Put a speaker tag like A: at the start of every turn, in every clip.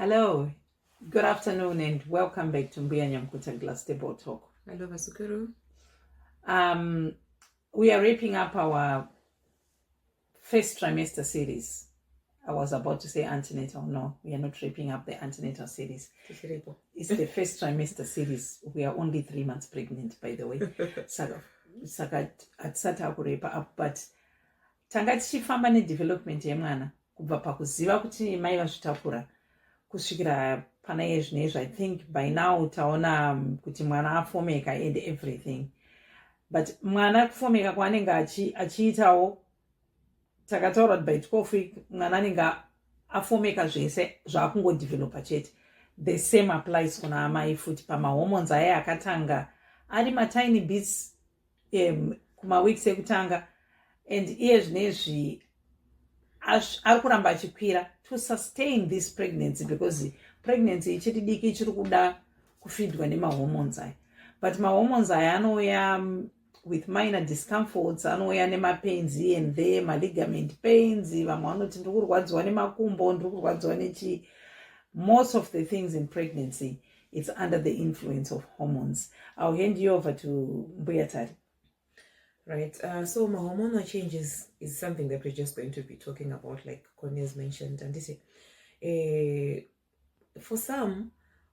A: Hello, good afternoon, and welcome back to Mbuya Nyamkuta Glass Table Talk.
B: Hello, Vasukuru.
A: We are wrapping up our first trimester series. I was about to say antenatal. No, we are not wrapping up the antenatal series. It's the first trimester series. We are only 3 months pregnant, by the way. Saka atisata kurapa up, but tanga tichifamba nedevelopment yemwana kubva pakuziva kuti mai vazvitakura kusvikira pana iye zvinezvi. I think by now taona kuti mwana afomeka and everything, but mwana kufomeka kwaanenge achiitawo takataura kuti by 12 week mwana anenge afomeka zvese zvaakungodevelopa chete. The same applies kuna amai futi pamahormones aya akatanga ari matiny bits kumaweeks ekutanga, and iye zvinezvi ari kuramba achikwira to sustain this pregnancy, because pregnancy ichiri diki ichiri kuda kufidwa nemahormones aya, but mahormones aya anouya with minor discomforts, anouya nemapains here and there, maligament pains, vamwe vanoti ndiri kurwadziwa nemakumbo, ndiri kurwadziwa nechi. Most of the things in pregnancy, it's under the influence of hormones. I'll hand you over to Mbuyatari.
B: Right. So my hormonal changes is something that we're just going to be talking about, like Connie has mentioned. And this, for some,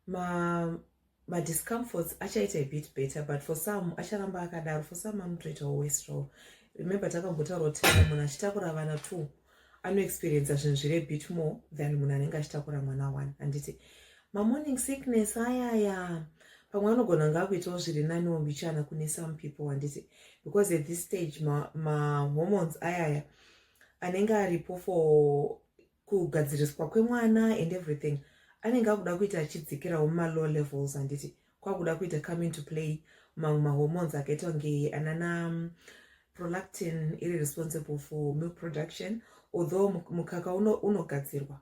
B: my discomforts actually a bit better, but for some, for some, I'm treated always strong. Remember, vana too. I know experience a bit more than one. And this, my morning sickness, pamwe anogona kunge akuitawo zviri naniwo mbichana kune some people, and because at this stage hormones ayaya anenge aripo for kugadziriswa kwemwana and everything anenge akuda kuita achidzikirawo low levels, and kwakuda kuita come into play hormones akaita kunge anana prolactin iri responsible for milk production, although mukaka unogadzirwa.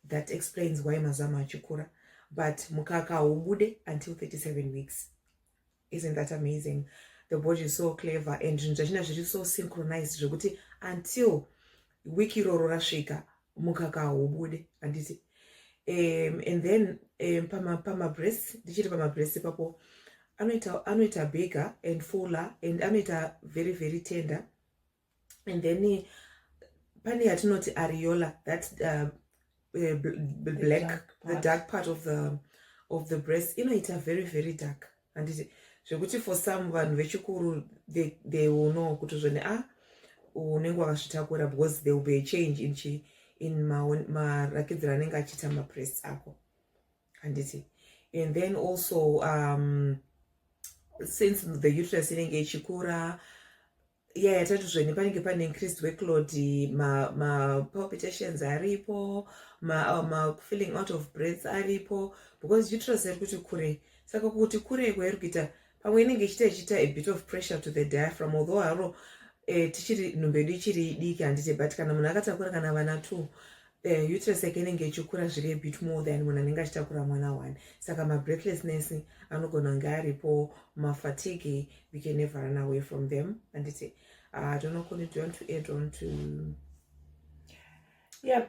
B: That explains why mazama achikura, but mukaka ubude until 37 weeks. Isn't that amazing? The body is so clever, and is so synchronized until wiki roro rasvika mukaka ubude, and then pama breast ndichiri pama breast papo anoita bigger and fuller, and anoita very very tender, and then pane yatinoti areola, that's the dark part of the breast, it's a very very dark, and for someone vechikuru they will know kuti unenge wakazvitakura, because there will be a change in marakidziro anenge achiita mabreasts ako, and then also since the uterus inenge ichikura, tatizveni panenge pane increased workload, palpitations aripo, feeling out of breath aripo, because uterus iri kuti kure. Saka kuti kure kwairi kuita pamwe inenge ichiita a bit of pressure to the diaphragm, although haro tichiri nhumbedu ichiri diki, but kana munhu akatakura kana vana 2, uterus yake inenge ichikura zviri a bit more than munhu anenge achitakura mwana 1. Saka breathlessness anogona kunge aripo, fatigue, we can never run away from them, and I don't know, Connie, do you want to add on to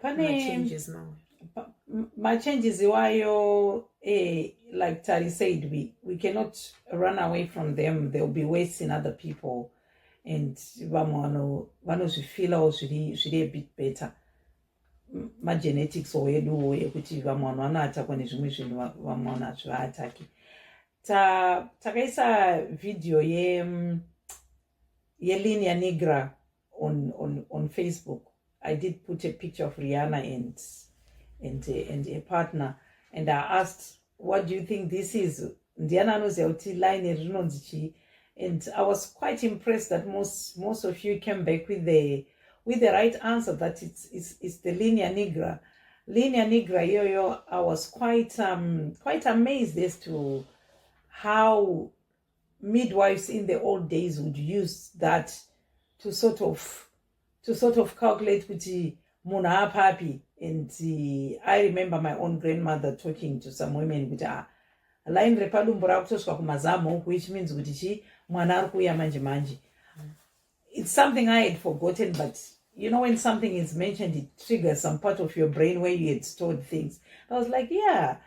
A: my
B: changes now?
A: My changes iwayo, like Tari said, we cannot run away from them. They'll be wasting other people, and vanozvifila zviri a bit better. My genetics owedu yekuti vamwe vanhu vanoatakwa nezvimwe zvinhu vamwe vanhu hazvivaataki. Takaisa video ye linea nigra on Facebook. I did put a picture of Rihanna and a partner, and I asked, what do you think this is? Ndiana anoziva kuti line rinonzi chii, and I was quite impressed that most of you came back with the right answer, that it's the linea nigra. Linea nigra iyoyo, I was quite amazed as to how midwives in the old days would use that to sort of calculate kuti munhu apapi. And I remember my own grandmother talking to some women kuti line repadumbu rakutosvika kumazamu, which means kuti mwana ari kuuya manje manje. It's something I had forgotten, but you know, when something is mentioned, it triggers some part of your brain where you had stored things. I was like, yeah,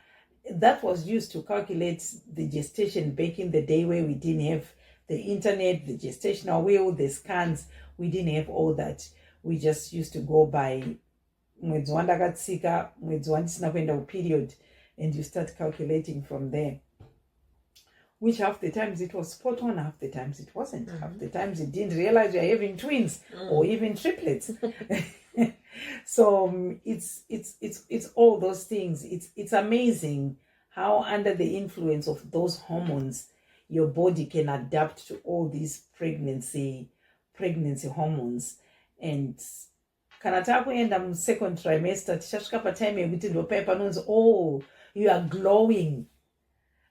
A: that was used to calculate the gestation back in the day where we didn't have the internet, the gestational wheel, the scans. We didn't have all that. We just used to go by mwedzi wandakatsika, mwedzi wandisina kuenda period, and you start calculating from there. Which half the times it was spot on, half the times it wasn't. Half the times you didn't realize you're having twins or even triplets. So it's all those things. It's amazing how under the influence of those hormones your body can adapt to all these pregnancy hormones. And kana takuenda mu second trimester tichasvika patime yekuti ndo paya panonzi oh, you are glowing,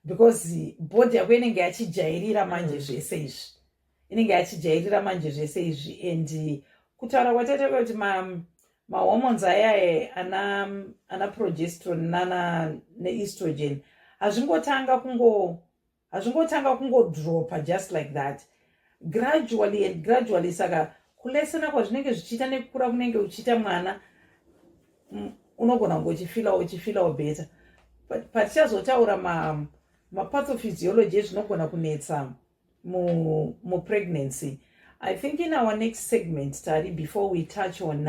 A: because body yako inenge yachijairira manje zvese izvi, inenge yachijairira manje zvese izvi. And kutaura kwataita kuti mahormones aya ana progesterone neestrogen hazvingotanga kungodropa just like that, gradually. Saka kulesana kwazvinenge zvichiita nekukura kunenge uchiita mwana unogona kunge uchifilawo better. Patichazotaura maphathophysiology ezvinogona kunetsa mu-pregnancy, I think in our next segment, Tari, before we touch on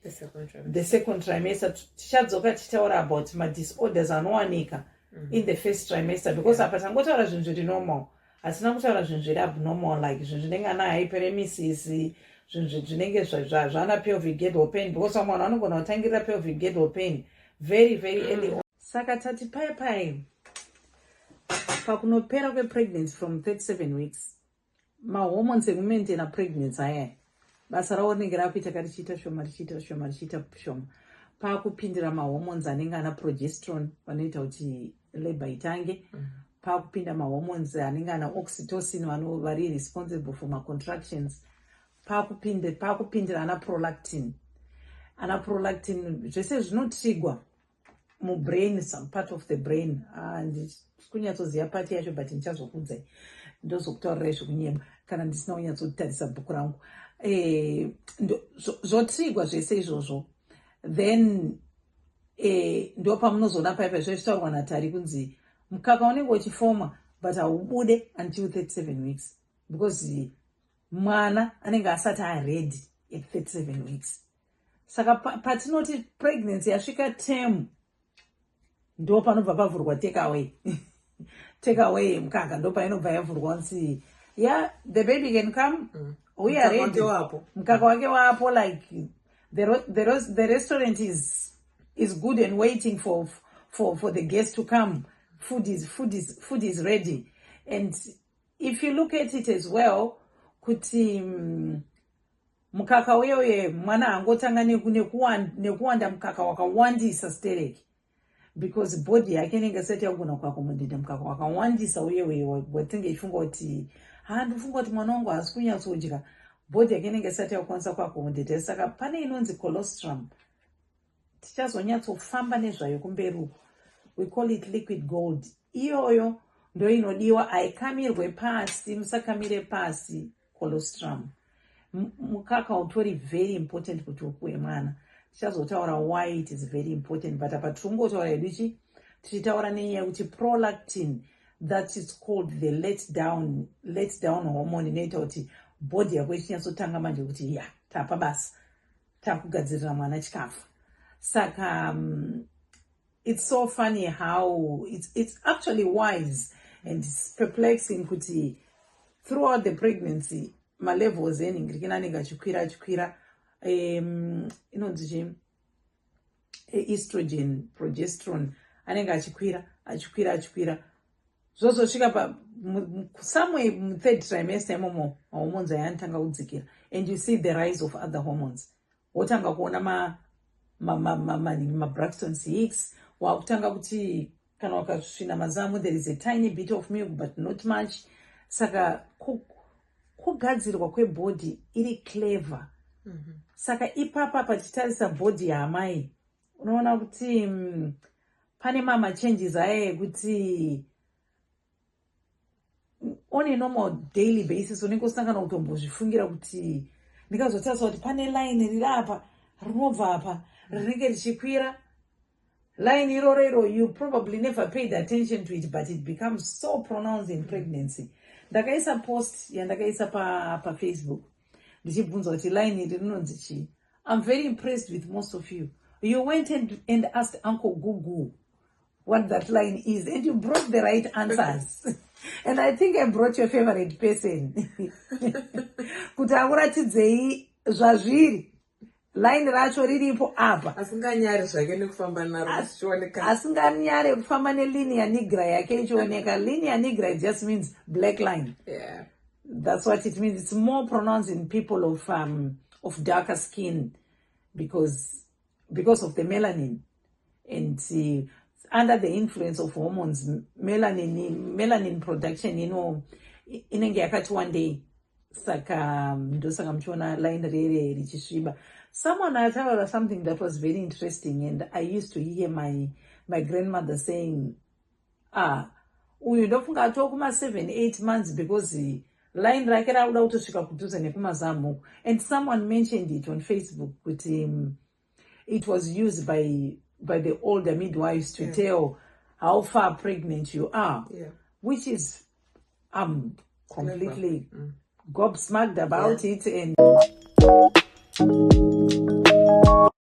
A: the second trimester, tichadzoka tichitaura about ma-disorders anowanika in the first trimester, because apa tangotaura zvinhu zviri normal, hatina kutaura zvinhu zviri abnormal, like zvinhu zvinenge ana hyperemesis, zvinhu zvinenge zvana pelvic girdle pain, because mwana anogona kutangirira pelvic girdle pain very early on. Saka tati pai pakunopera kwepregnancy from 37 weeks, mahormones ekumaintaina pregnancy aya basa rawo rinenge rakuita karichiita shoma pakupindira mahormones anenge ana progesterone vanoita kuti labor itange, pakupinda mahormones anenge ana oxytocin vari responsible for macontractions, pakupindira ana prolactin zvese zvinotrigwa mubrain, some part of the brain. Kunyazoziva pati yacho, but ndichazokudzai ndozokutaurira zvekunyema kana ndisina kunyatsotarisa bhuku rangu. Zvotrigwa zvese izvozvo, then ndo pamunozoona paipa zvechitaurwa naTari kunzi mukaka unenge uchifoma but haubude until 37 weeks, because mwana anenge asati aready at 37 weeks. Saka patinoti pregnancy yasvika term, ndo panobva pavhurwa take away mukaka, ndo painobva yavhurwa nsi yeah, the baby can come, we are ready, mukaka wake wapo, like the restaurant is good and waiting for the guests to come. Food is ready. And if you look at it as well, kuti mukaka uyoye mwana angotanga nekuwanda mukaka wakawandisa stereki, because body yake inenge isati yagona kuakomodeta mukaka wakawandisa uye watinge ifunga kuti ndofunga kuti mwana wangu haasi kunyatsodya, body yake inenge isati yakwanisa kuakomodeta. Saka pane inonzi colostrum, tichazonyatsofamba nezvayo kumberi uku, we call it liquid gold. Iyoyo ndo inodiwa, haikamirwe pasi, musakamire pasi colostrum. Mukaka utori very important kuti upuwe mwana. Tichazotaura why it is very important, but apa tirongotaura yedu tichitaura nenyaya yekuti prolactin, that is called the let down hormone, inoita kuti body yako ichinyatsotanga manje kuti ya tapa basa, takugadzirira mwana chikafu. Saka it's so funny how it's actually wise and it's perplexing kuti throughout the pregnancy malevels eningirikina anenge achikwira inonzi estrogen, progesterone anenge achikwira zvozosvika somewhere mu3rd trimester imomo mahormones aya anotanga kudzikira, and you see the rise of other hormones. Wotanga kuona ma-Braxton 6, wakutanga kuti kana wakasvina mazamu there is a tiny bit of milk but not much. Saka kugadzirwa kwebody iri clever. Saka ipapa pachitarisa body yaamai unoona kuti pane changes aya ekuti on a normal daily basis unenge usangana kutombozvifungira kuti ndikazotarisa kuti pane line riri apa rinobva apa rinenge richikwira. Line iroro you probably never paid attention to it, but it becomes so pronounced in pregnancy. Ndakaisa post yandakaisa pa-Facebook ndichibvunza kuti line iri rinonzi chii. I'm very impressed with most of you. You went and asked Uncle Google what that line is, and you brought the right answers. And I think I brought your favorite person. Kuti akuratidzei zvazviri. Line racho riripo apa.
B: Asinganyari zvake nekufamba naro zvichioneka.
A: Asinganyari kufamba nelinear nigra yake ichioneka. Linear nigra just means black line.
B: Yeah.
A: That's what it means. It's more pronounced in people of darker skin because of the melanin. And under the influence of hormones, melanin production, inenge yakati one day saka ndosaka mchiona line rere richisviba. Someone had told us something that was very interesting, and I used to hear my grandmother saying, uyu ndofunga atokuma 7-8 months because line rake rauda kutosvika kudhuze nekumazamu. And someone mentioned it on Facebook with it was used by the older midwives to tell how far pregnant you are, which is completely gobsmacked about it. And